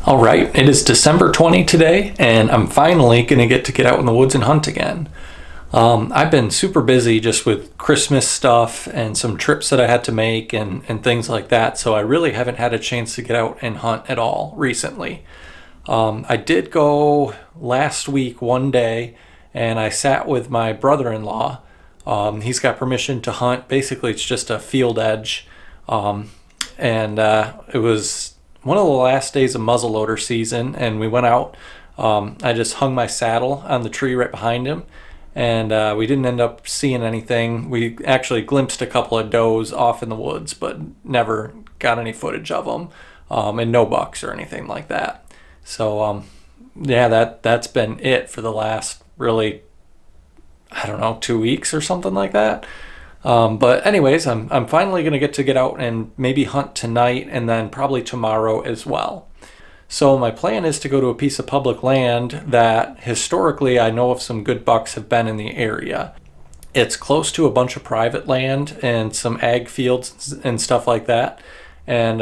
All right, it is December 20 today, and I'm finally going to get out in the woods and hunt again. I've been super busy just with Christmas stuff and some trips that I had to make and things like that, so I really haven't had a chance to get out and hunt at all recently. I did go last week one day, and I sat with my brother-in-law. He's got permission to hunt. Basically, it's just a field edge, and it was one of the last days of muzzleloader season, and we went out. I just hung my saddle on the tree right behind him, and we didn't end up seeing anything. We actually glimpsed a couple of does off in the woods, but never got any footage of them, and no bucks or anything like that. So yeah, that's been it for the last really, I don't know, 2 weeks or something like that. But anyways, I'm finally going to get out and maybe hunt tonight and then probably tomorrow as well. So my plan is to go to a piece of public land that historically I know of some good bucks have been in the area. It's close to a bunch of private land and some ag fields and stuff like that. And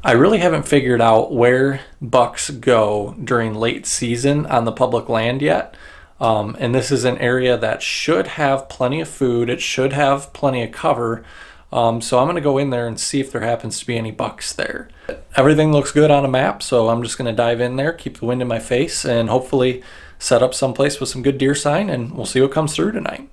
I really haven't figured out where bucks go during late season on the public land yet. And this is an area that should have plenty of food. It should have plenty of cover. So I'm going to go in there and see if there happens to be any bucks there. Everything looks good on a map, so I'm just going to dive in there, keep the wind in my face, and hopefully set up someplace with some good deer sign, and we'll see what comes through tonight.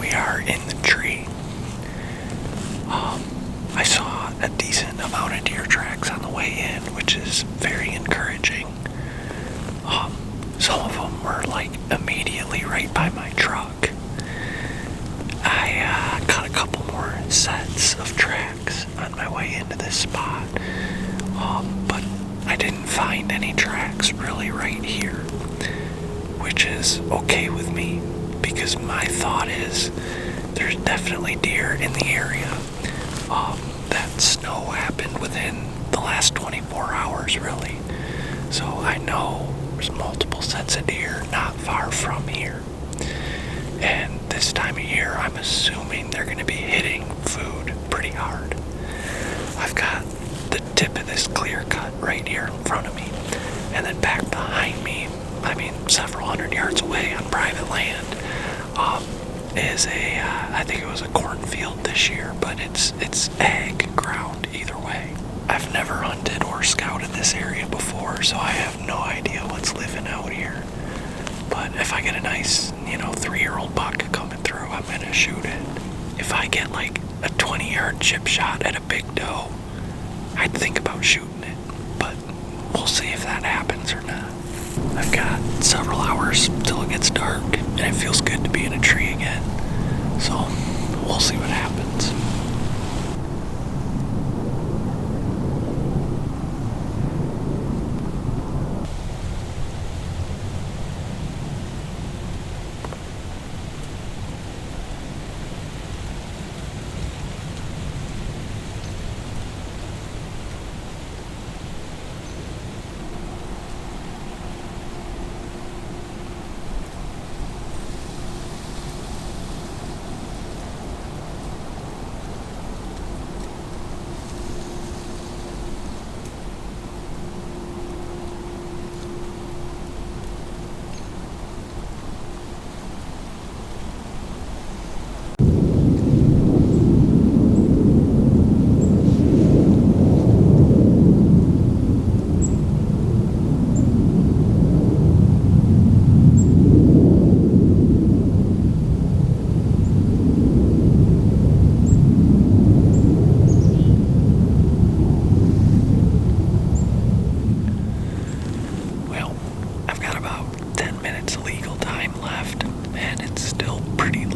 We are in the tree. I saw a decent amount of deer tracks on the way in, which is very encouraging. Some of them were like immediately right by my truck. I got a couple more sets of tracks on my way into this spot, but I didn't find any tracks really right here, which is okay with me. Because my thought is there's definitely deer in the area. That snow happened within the last 24 hours, really. So I know there's multiple sets of deer not far from here. And this time of year, I'm assuming they're going to be hitting food pretty hard. I've got the tip of this clear cut right here in front of me. And then back behind me, several hundred yards away on private land, is I think it was a cornfield this year, but it's ag ground either way. I've never hunted or scouted this area before, so I have no idea what's living out here. But if I get a nice, 3-year-old buck coming through, I'm gonna shoot it. If I get like a 20-yard chip shot at a big doe, I'd think about shooting it, but we'll see if that happens or not. I've got several hours till it gets dark, and it feels good to be in a tree again. So, we'll see what happens.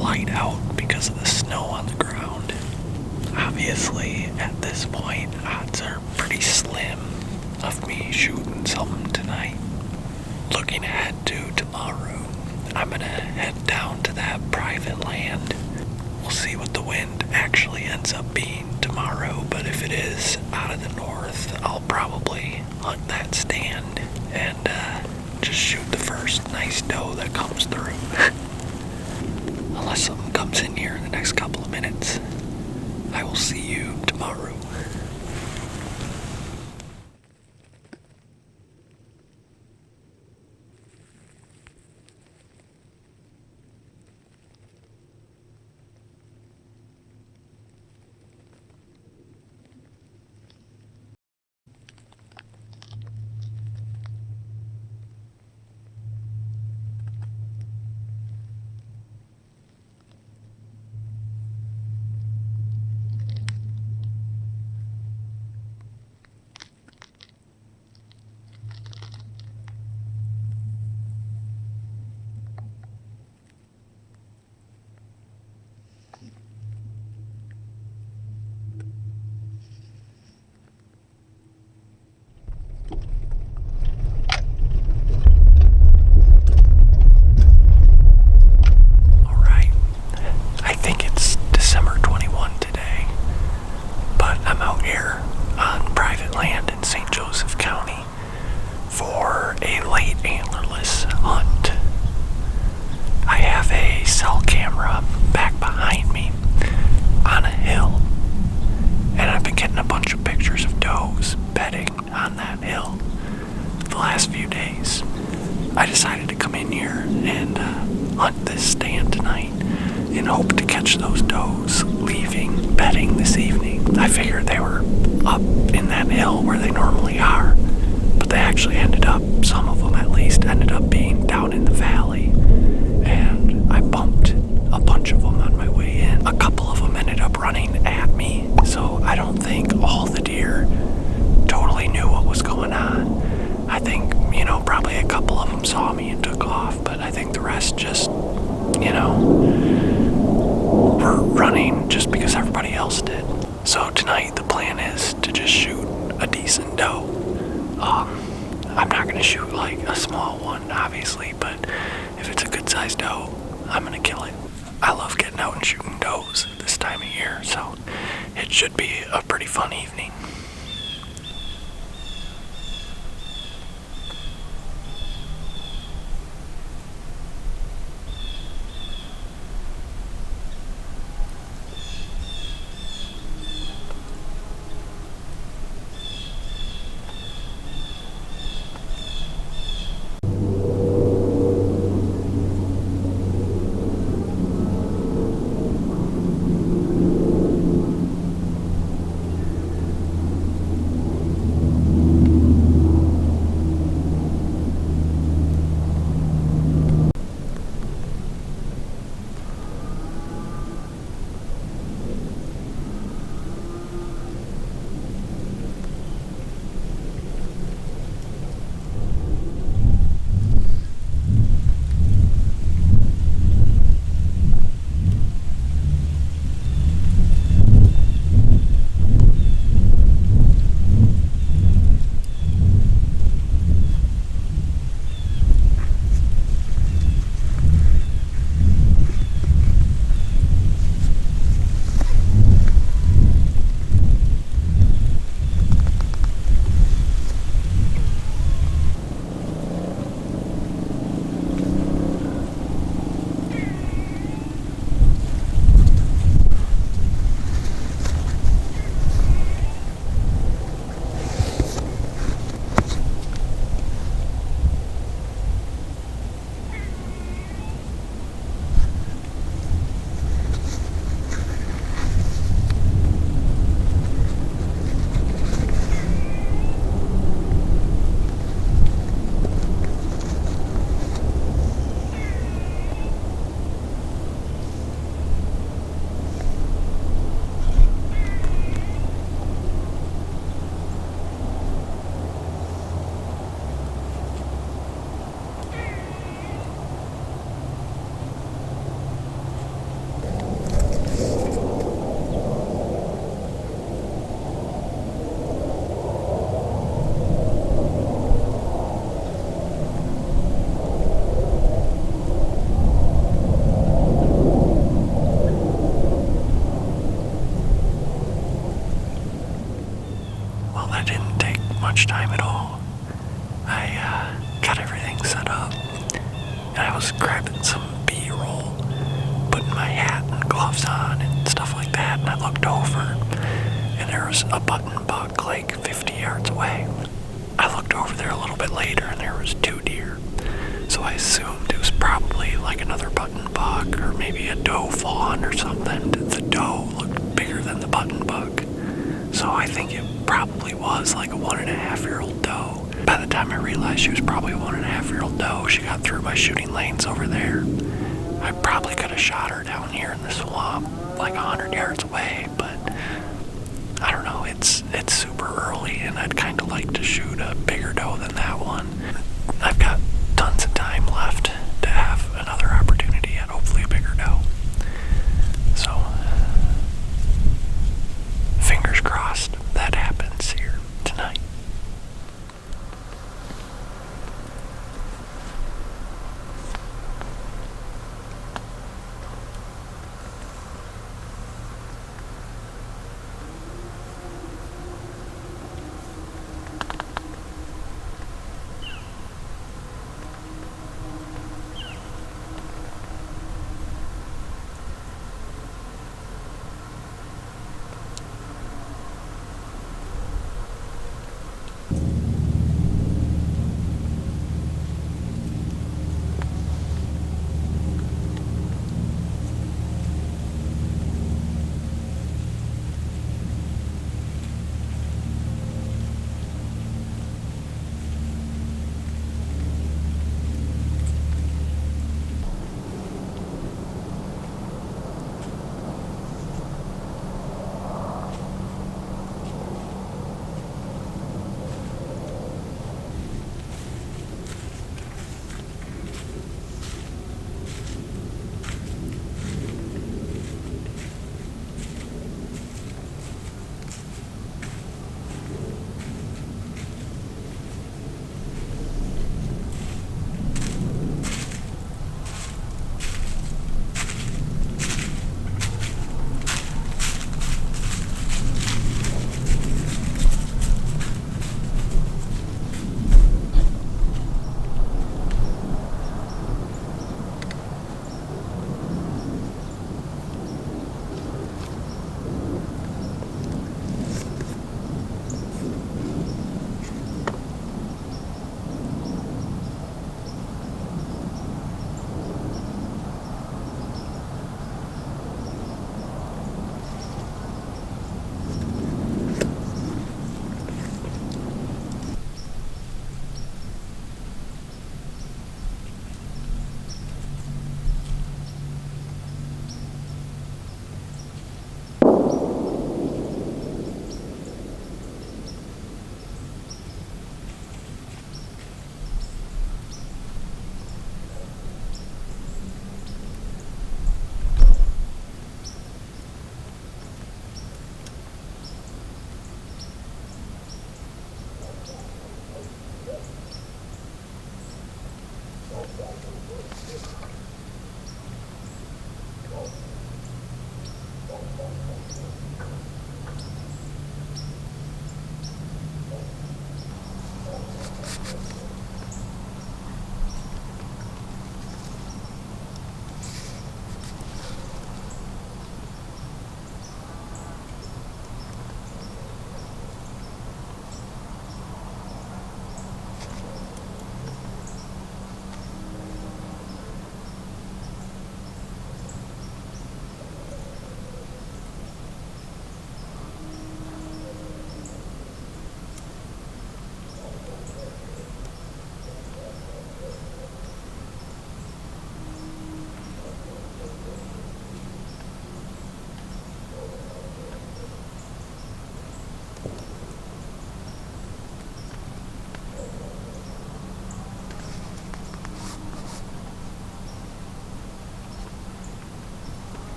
light out because of the snow on the ground. Obviously, at this point, odds are pretty slim of me shooting something tonight. Looking ahead to tomorrow, I'm gonna head down to that private land. We'll see what the wind actually ends up being tomorrow, but if it is out of the north, I'll probably hunt that stand and just shoot the first nice doe that comes through. Unless something comes in here in the next couple of minutes. I will see you tomorrow. I decided to come in here and hunt this stand tonight and hope to catch those does leaving bedding this evening. I figured they were up in that hill where they normally are, but they actually ended up, some of them at least, ended up being down in the valley, and I bumped a bunch of them on my way in. A couple of them ended up running at me, so I don't think all the deer totally knew what was going on. I think, probably a couple of them saw me and took off, but I think the rest just, were running just because everybody else did. So tonight the plan is to just shoot a decent doe. I'm not going to shoot like a small one, obviously, but if it's a good sized doe, I'm going to kill it. I love getting out and shooting does this time of year, so it should be a pretty fun evening. up. And I was grabbing some B-roll, putting my hat and gloves on and stuff like that, and I looked over, and there was a button buck like 50 yards away. I looked over there a little bit later, and there was 2 deer. So I assumed it was probably like another button buck, or maybe a doe fawn or something. The doe looked bigger than the button buck. So I think it probably was like a 1.5-year-old doe. By the time I realized she was probably a 1.5-year-old doe, she got through my shooting lanes over there. I probably could have shot her down here in the swamp, like 100 yards away, but I don't know, it's super early, and I'd kind of like to shoot a bigger doe than that one. I've got tons of time left to have another opportunity at hopefully a bigger doe. So, fingers crossed that happens here tonight.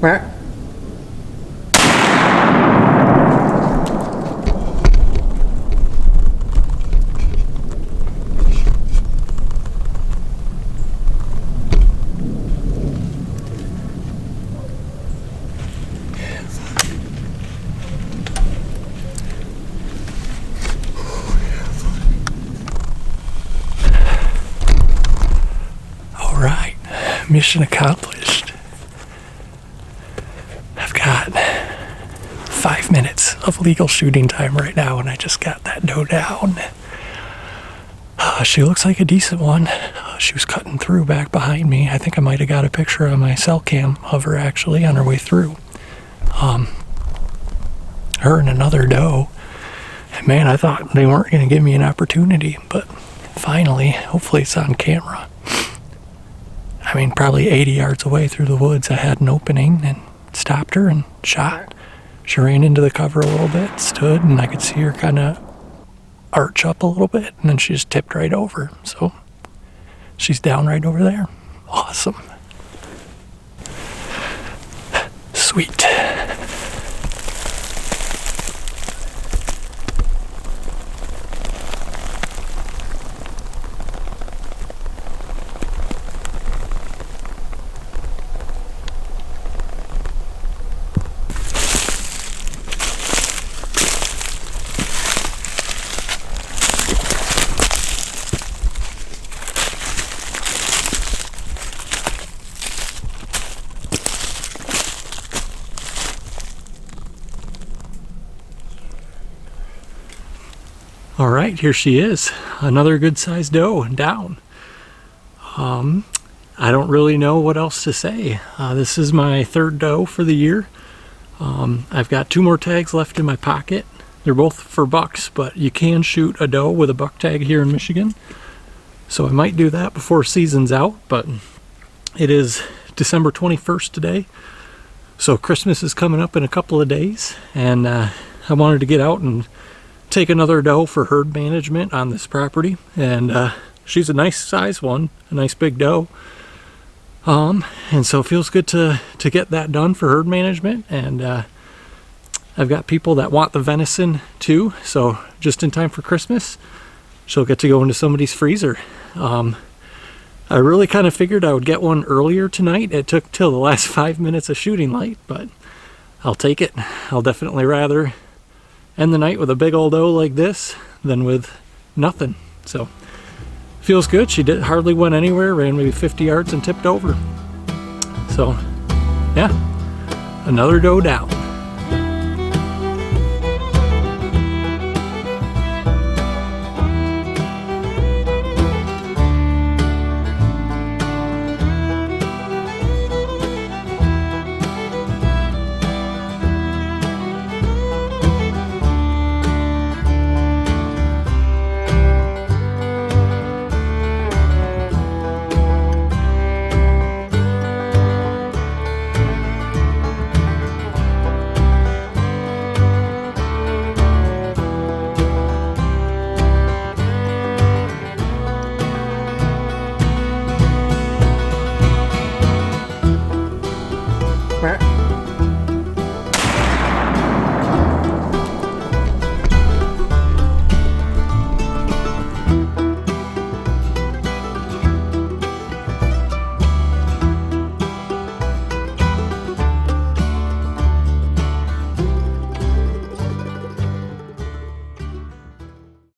Right. Mission accomplished. I've got 5 minutes of legal shooting time right now, and I just got that doe down. She looks like a decent one. She was cutting through back behind me. I think I might have got a picture on my cell cam of her actually on her way through. Her and another doe. And man, I thought they weren't going to give me an opportunity, but finally, hopefully it's on camera. I mean, probably 80 yards away through the woods, I had an opening and stopped her and shot. She ran into the cover a little bit, stood, and I could see her kind of arch up a little bit, and then she just tipped right over. So she's down right over there. Awesome. Sweet. All right, here she is. Another good-sized doe down. I don't really know what else to say. This is my third doe for the year. I've got 2 more tags left in my pocket. They're both for bucks, but you can shoot a doe with a buck tag here in Michigan. So I might do that before season's out, but it is December 21st today. So Christmas is coming up in a couple of days, and I wanted to get out and take another doe for herd management on this property, and she's a nice size one, a nice big doe, and so it feels good to get that done for herd management. And I've got people that want the venison too, so just in time for Christmas she'll get to go into somebody's freezer. I really kind of figured I would get one earlier tonight. It took till the last 5 minutes of shooting light, but I'll take it. I'll definitely rather end the night with a big old doe like this than with nothing. So feels good. She hardly went anywhere, ran maybe 50 yards and tipped over. So yeah, another doe down.